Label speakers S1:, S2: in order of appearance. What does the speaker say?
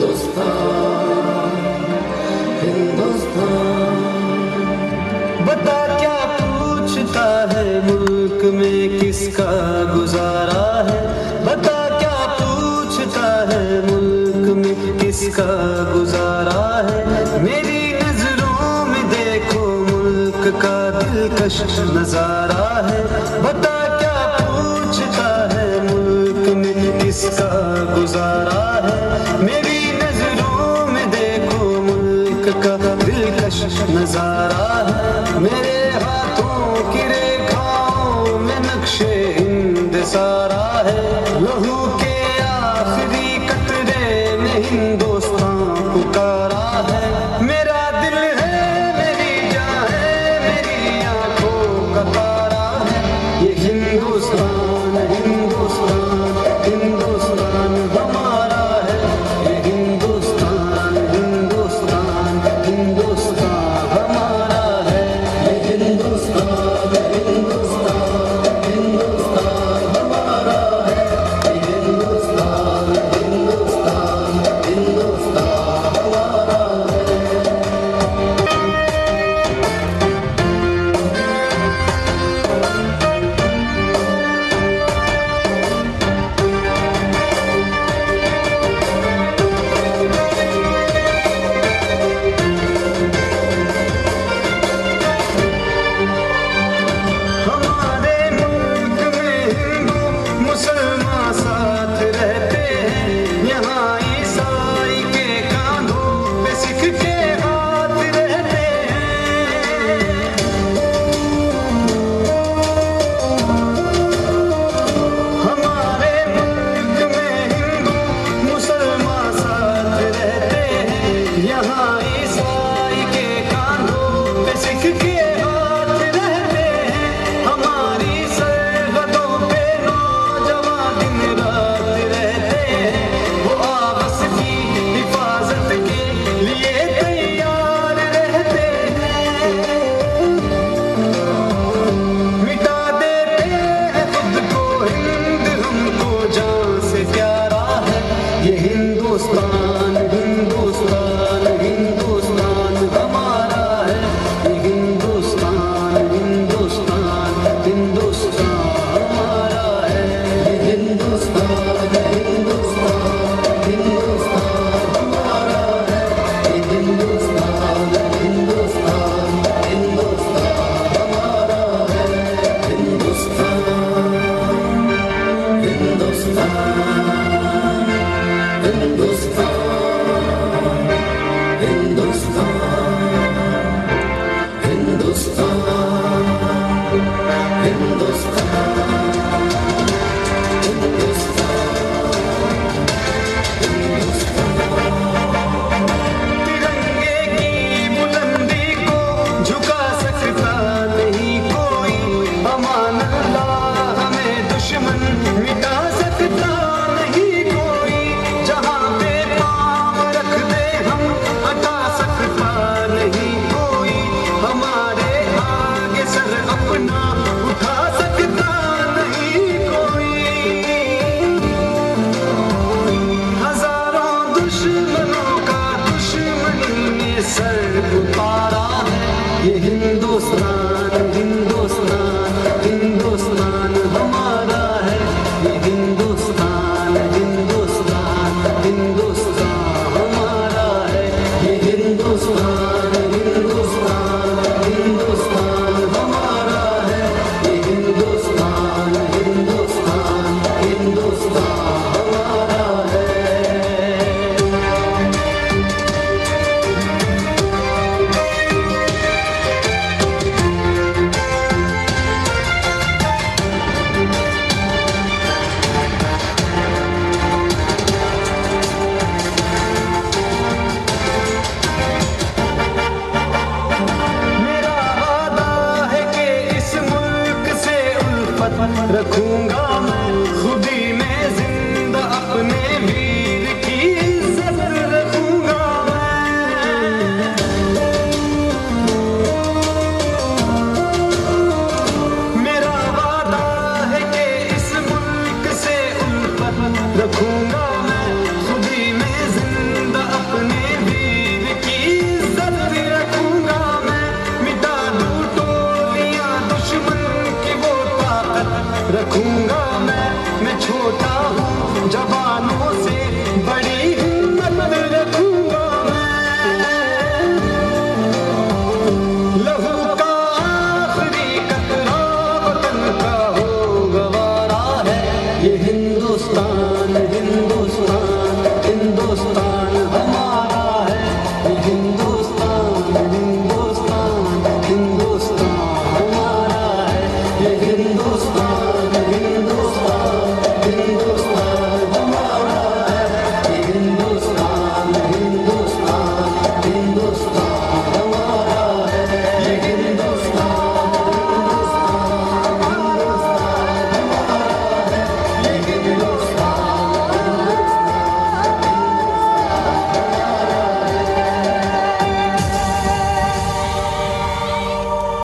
S1: हिंदुस्तान, हिंदुस्तान। बता क्या पूछता है मुल्क में किसका गुजारा है, बता क्या पूछता है मुल्क में किसका गुजारा है। मेरी नजरों में देखो मुल्क का दिलकश नजारा है, बता क्या पूछता है मुल्क में किसका गुजारा है। मेरी नजरों में देखो मुल्क का दिलकश नजारा है। मेरे हाथों की रेखाओं में नक्शे हिंद सारा है। लहू के आखिरी कतरे में हिंदुस्तान पुकारा है। मेरा दिल है, मेरी जान है, मेरी आंखों का तारा है। ये हिंदुस्तान, हिंदुस्तान, हिंदुस्तान हमारा है। ये हिंदुस्तान, हिंदुस्तान, हिंदुस्तान हमारा है। ये हिंदुस्तान, हिंदुस्तान, हिंदुस्तान हमारा है। ये हिंदुस्तान, हिंदुस्तान, हिंदुस्तान हमारा है। हमारे मुल्क में हिंदू मुसलमान साथ रहते हैं। यहाँ ईसाई के कांधों पे सिख के हाथ रहते हैं। हमारे मुल्क में हिंदू मुसलमान साथ रहते हैं। यहाँ ईसाई के कांधों पे सिख के हाथ रहते हैं। हमारी सरहदों पे नौजवान दिन रात रहते हैं। वो आपस की हिफाजत के लिए तैयार रहते हैं। मिटा देते हैं खुद को हिंद, हमको जान से प्यारा है। ये हिंदुस्तान, हिंदुस्तान, हिंदुस्तान हमारा है। ये हिंदुस्तान, हिंदुस्तान, हिंदुस्तान हमारा है। ये हिंदुस्तान, हिंदुस्तान, हिंदुस्तान हमारा है। ये हिंदुस्तान, हिंदुस्तान, हिंदुस्तान हमारा है। हिंदुस्तान, हिंदुस्तान, हिंदुस्तान। हिंदुस्तान